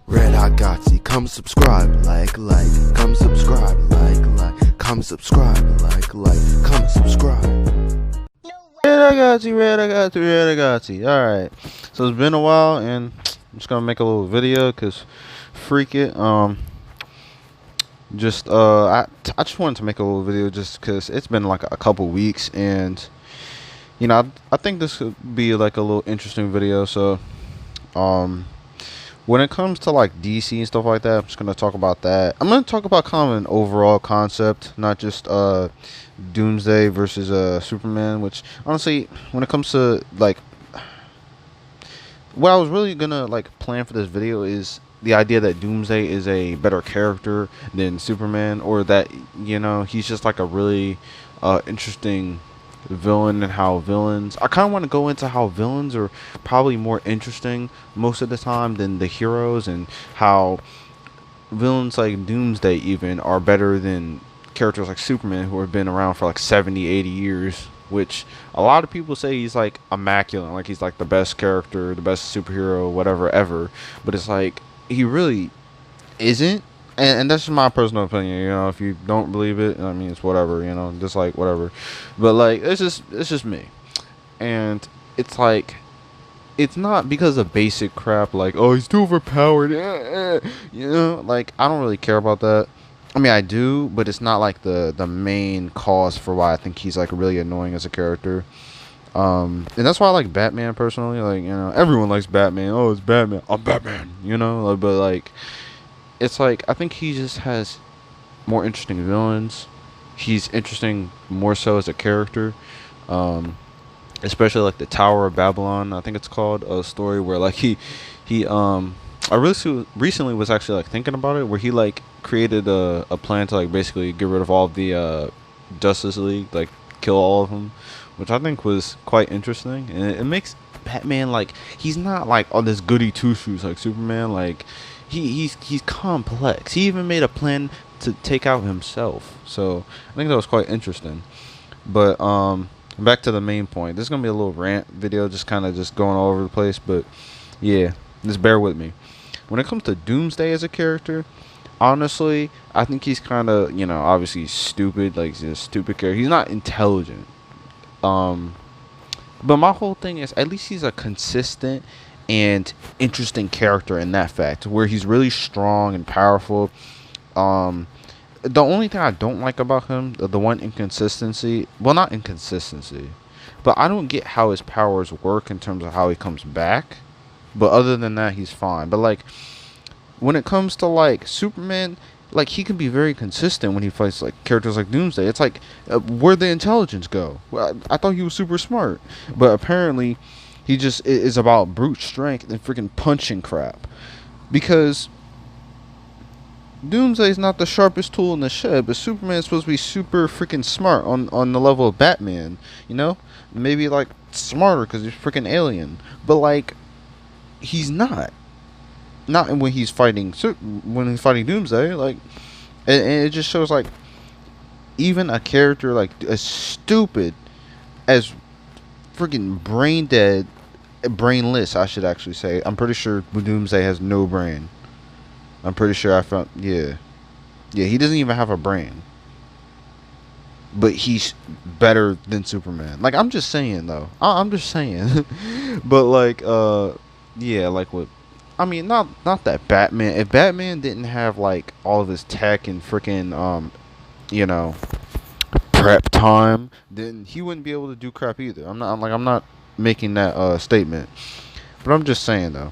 RedHotGodzy, come subscribe, like, come subscribe, like, come subscribe, like, come subscribe. RedHotGodzy. Alright, so it's been a while, and I'm just gonna make a little video, cause freak it, I just wanted to make a little video just cause it's been like a couple weeks, and you know, I think this could be like a little interesting video. So when it comes to like DC and stuff like that, I'm just gonna talk about that. I'm gonna talk about kind of an overall concept, not just Doomsday versus Superman, which honestly, when it comes to like what I was really gonna like plan for this video is the idea that Doomsday is a better character than Superman, or that, you know, he's just like a really interesting villain, and how villains, I kind of want to go into how villains are probably more interesting most of the time than the heroes, and how villains like Doomsday even are better than characters like Superman, who have been around for like 70-80 years, which a lot of people say he's like immaculate, like he's like the best character, the best superhero, whatever ever, but it's like he really isn't. And that's just my personal opinion, you know. If you don't believe it, I mean, it's whatever, you know, just like whatever. But like, it's just me. And it's like, it's not because of basic crap like, oh, he's too overpowered, you know, like, I don't really care about that. I mean, I do, but it's not like the main cause for why I think he's like really annoying as a character. And that's why I like Batman personally. Like, you know, everyone likes Batman. Oh, it's Batman, I'm Batman, you know. Like, but like, it's like, I think he just has more interesting villains. He's interesting more so as a character, especially like the Tower of Babylon, I think it's called, a story where like he I really recently was actually like thinking about it, where he like created a plan to like basically get rid of all of the Justice League, like kill all of them, which I think was quite interesting. And it makes Batman, like, he's not like all this goody two shoes like Superman. Like, he's complex. He even made a plan to take out himself. So I think that was quite interesting. But back to the main point. This is gonna be a little rant video, just kind of just going all over the place. But yeah, just bear with me. When it comes to Doomsday as a character, honestly, I think he's kind of, you know, obviously stupid. Like, he's a stupid character. He's not intelligent. But my whole thing is, at least he's a consistent and interesting character in that fact, where he's really strong and powerful. The only thing I don't like about him, the one inconsistency, well, not inconsistency, but I don't get how his powers work in terms of how he comes back. But other than that, he's fine. But like, when it comes to like Superman, like, he can be very consistent when he fights like characters like Doomsday. It's like, where'd the intelligence go? Well, I thought he was super smart, but apparently he just is about brute strength and freaking punching crap. Because Doomsday is not the sharpest tool in the shed, but Superman is supposed to be super freaking smart on the level of Batman, you know? Maybe like smarter because he's freaking alien, but like, he's not when he's fighting Doomsday. Like, and it just shows like, even a character like as stupid as freaking brainless, I should actually say. I'm pretty sure Doomsday has no brain. I'm pretty sure yeah, he doesn't even have a brain, but he's better than Superman. Like, I'm just saying though. I'm just saying. But like, yeah, like what, I mean, not that Batman, if Batman didn't have like all of his tech and freaking you know, prep time, then he wouldn't be able to do crap either. I'm not making that statement, but I'm just saying though,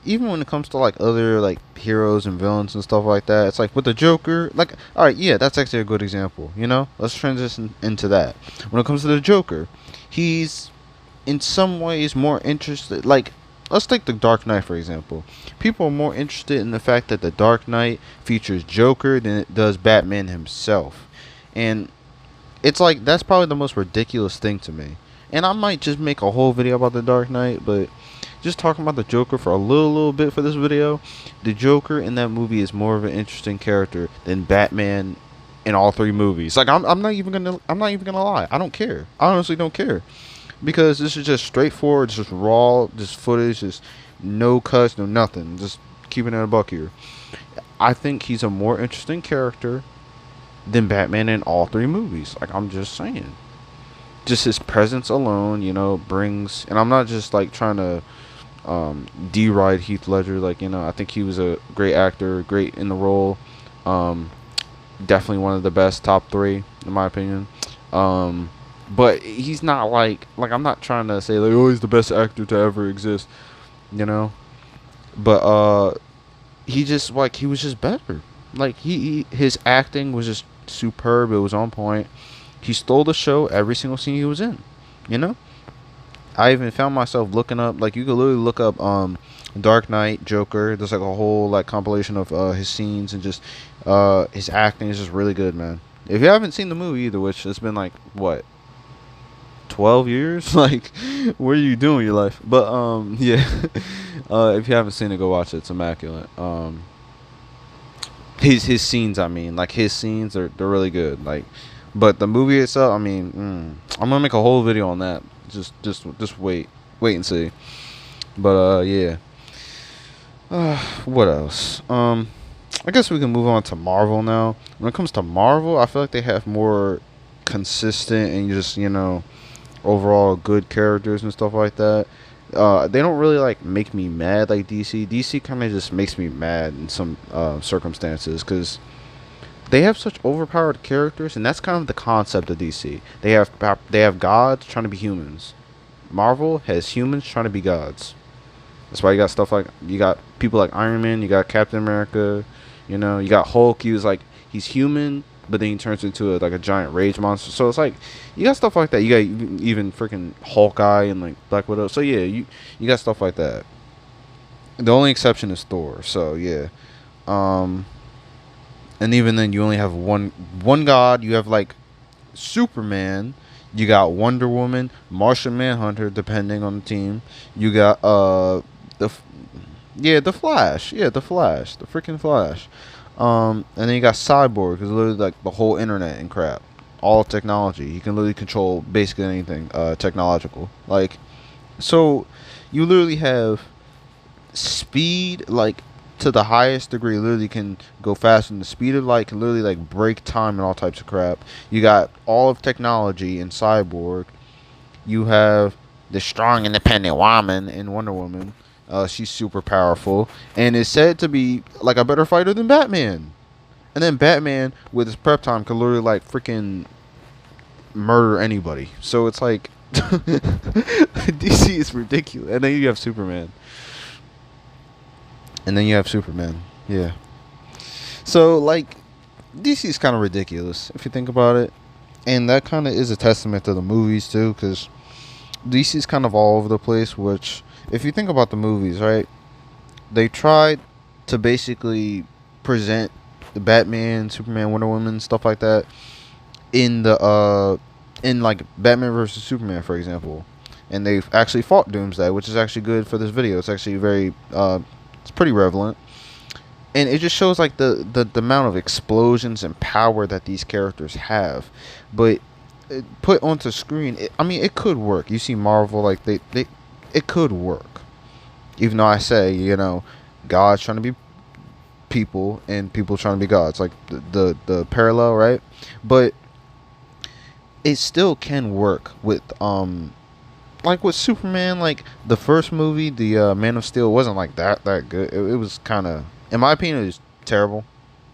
even when it comes to like other like heroes and villains and stuff like that, it's like with the Joker, like, alright, yeah, that's actually a good example, you know. Let's transition into that. When it comes to the Joker, he's in some ways more interested, like, let's take the Dark Knight for example. People are more interested in the fact that the Dark Knight features Joker than it does Batman himself. And it's like, that's probably the most ridiculous thing to me. And I might just make a whole video about the Dark Knight, but just talking about the Joker for a little bit for this video, the Joker in that movie is more of an interesting character than Batman in all three movies. Like, I'm not even gonna lie. I don't care. I honestly don't care. because this is just straightforward, just raw, just footage, just no cuts, no nothing, just keeping it a buck here. I think he's a more interesting character than Batman in all three movies. Like, I'm just saying, just his presence alone, brings. And I'm not just like trying to deride Heath Ledger. Like, I think he was a great actor, great in the role. Definitely one of the best, top three in my opinion. But he's not like I'm not trying to say like, oh, he's the best actor to ever exist, But he was just better. Like his acting was just superb. It was on point. He stole the show every single scene he was in. You know. I even found myself looking up, like, you could literally look up Dark Knight Joker. There's like a whole like compilation of his scenes, and just his acting is just really good, man. If you haven't seen the movie either, which it's been like what 12 years, like, what are you doing in your life? But yeah, if you haven't seen it, go watch it. It's immaculate. His scenes, I mean, like, his scenes, they're really good. Like, but the movie itself, I mean, I'm gonna make a whole video on that. Just wait and see. But yeah. What else? I guess we can move on to Marvel now. When it comes to Marvel, I feel like they have more consistent and just, overall good characters and stuff like that. They don't really like make me mad like DC. DC kind of just makes me mad in some circumstances, because they have such overpowered characters, and that's kind of the concept of DC. They have gods trying to be humans. Marvel has humans trying to be gods. That's why you got stuff like, you got people like Iron Man, you got Captain America, you got Hulk. He's human, but then he turns into a giant rage monster. So it's like, you got stuff like that. You got even freaking Hawkeye and like Black Widow. So yeah, you got stuff like that. The only exception is Thor. So yeah. And even then, you only have one god. You have like Superman. You got Wonder Woman, Martian Manhunter, depending on the team. You got the Flash. Yeah, the Flash, the freaking Flash. And then you got Cyborg, who's literally like the whole internet and crap, all technology. He can literally control basically anything technological. Like, so you literally have speed, like, to the highest degree. Literally can go faster than the speed of light, can literally like break time and all types of crap. You got all of technology in Cyborg. You have the strong independent woman in Wonder Woman. She's super powerful and is said to be like a better fighter than Batman. And then Batman with his prep time can literally like freaking murder anybody. So it's like DC is ridiculous. And then you have Superman. Yeah. So, like, DC is kind of ridiculous, if you think about it. And that kind of is a testament to the movies, too, because DC is kind of all over the place, which, if you think about the movies, right, they tried to basically present the Batman, Superman, Wonder Woman, stuff like that, in like, Batman versus Superman, for example. And they've actually fought Doomsday, which is actually good for this video. It's actually very... it's pretty relevant, and it just shows like the amount of explosions and power that these characters have. But put onto screen, it could work. You see Marvel, like it could work, even though I say gods trying to be people and people trying to be gods, like the parallel, right? But it still can work with like with Superman. Like the first movie, the Man of Steel, wasn't like that good. It was kind of, in my opinion, it was terrible.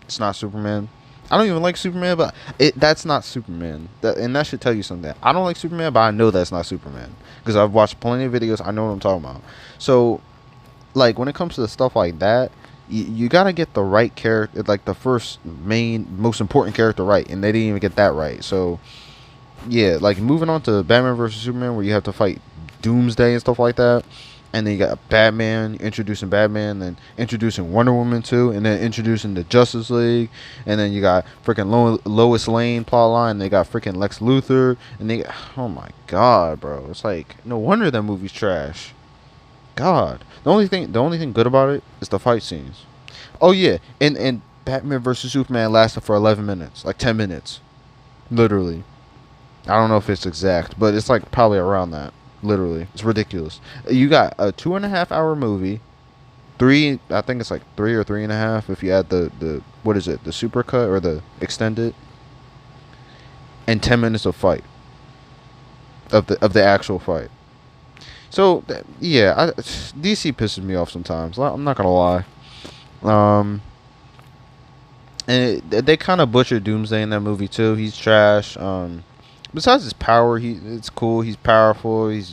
It's not Superman. I don't even like Superman, but that's not Superman. And that should tell you something. I don't like Superman, but I know that's not Superman, because I've watched plenty of videos. I know what I'm talking about. So, like, when it comes to stuff like that, you gotta get the right character, like the first most important character right, and they didn't even get that right. So yeah, like moving on to Batman versus Superman, where you have to fight Doomsday and stuff like that, and then you got Batman, introducing Batman, then introducing Wonder Woman too, and then introducing the Justice League, and then you got freaking Lois Lane plotline. They got freaking Lex Luthor, and they got, oh my god, bro, it's like no wonder that movie's trash. God, the only thing good about it is the fight scenes. Oh yeah, and Batman versus Superman lasted for 11 minutes, like 10 minutes, literally. I don't know if it's exact, but it's like probably around that. Literally, it's ridiculous. You got a 2.5 hour movie, three. I think it's like 3 or 3.5 if you add the what is it, the super cut or the extended, and 10 minutes of fight of the actual fight. So yeah, DC pisses me off sometimes. I'm not gonna lie. And they kind of butchered Doomsday in that movie too. He's trash. Besides his power, it's cool. He's powerful. He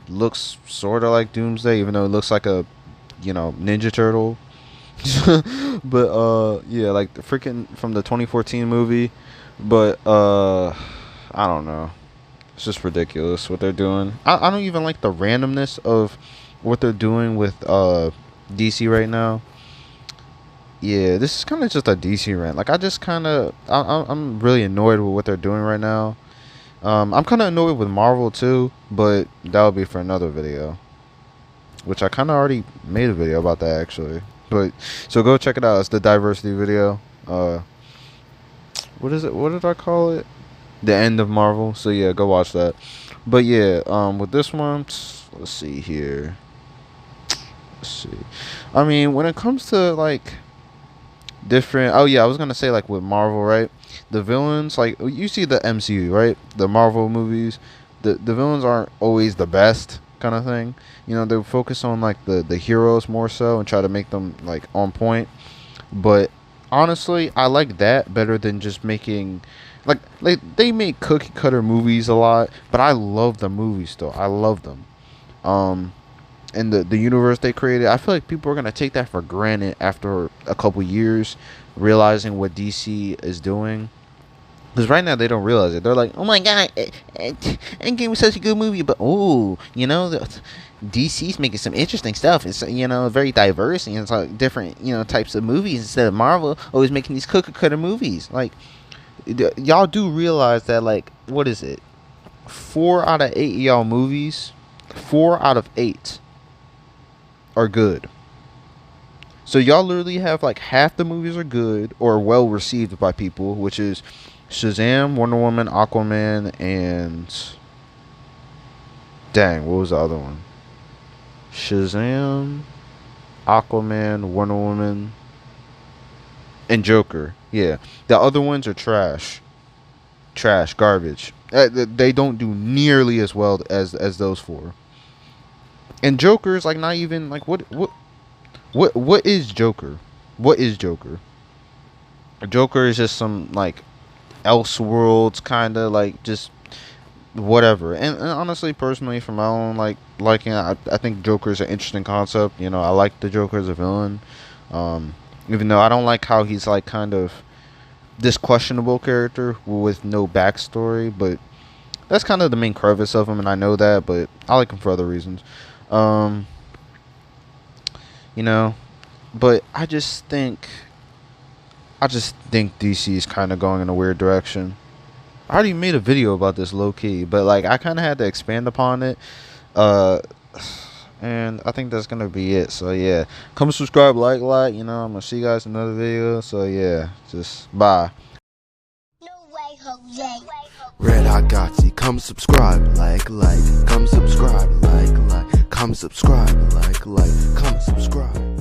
looks sort of like Doomsday, even though it looks like a Ninja Turtle. But yeah, like the freaking from the 2014 movie. But I don't know. It's just ridiculous what they're doing. I don't even like the randomness of what they're doing with DC right now. Yeah, this is kind of just a DC rant. Like, I just kind of, I'm really annoyed with what they're doing right now. I'm kind of annoyed with Marvel too, but that'll be for another video, which I kind of already made a video about that actually. But so go check it out. It's the diversity video. What is it? What did I call it? The end of Marvel. So yeah, go watch that. But yeah, with this one, let's see here. Let's see. I mean, when it comes to like different, oh yeah, I was gonna say like with Marvel, right? The villains, like you see the MCU, right? The Marvel movies, the villains aren't always the best kind of thing. They focus on like the heroes more so and try to make them like on point. But honestly, I like that better than just making like they make cookie cutter movies a lot, but I love the movies still. I love them. And the universe they created, I feel like people are gonna take that for granted after a couple years, realizing what DC is doing. Because right now they don't realize it. They're like, oh my god, Endgame was such a good movie, but DC's making some interesting stuff. It's very diverse and it's like different types of movies instead of Marvel always making these cookie cutter movies. Like y'all do realize that like what is it? 4 out of 8 y'all movies, 4 out of 8 are good. So y'all literally have like half the movies are good or well received by people, which is Shazam, Wonder Woman, Aquaman, and dang, what was the other one? Shazam, Aquaman, Wonder Woman, and Joker. Yeah, the other ones are trash, garbage. They don't do nearly as well as those 4. And Joker's like not even like what is Joker? What is Joker? Joker is just some like Elseworlds kind of like just whatever. And honestly, personally, for my own liking, I think Joker is an interesting concept. I like the Joker as a villain, even though I don't like how he's like kind of this questionable character with no backstory. But that's kind of the main crevice of him, and I know that. But I like him for other reasons. But I just think DC is kind of going in a weird direction. I already made a video about this low key, but like I kind of had to expand upon it. And I think that's gonna be it. So yeah, come subscribe, like. I'm gonna see you guys in another video. So yeah, just bye. No way, Jose. RedHotGodzy, come subscribe, like, come subscribe, like, come subscribe, like, come subscribe.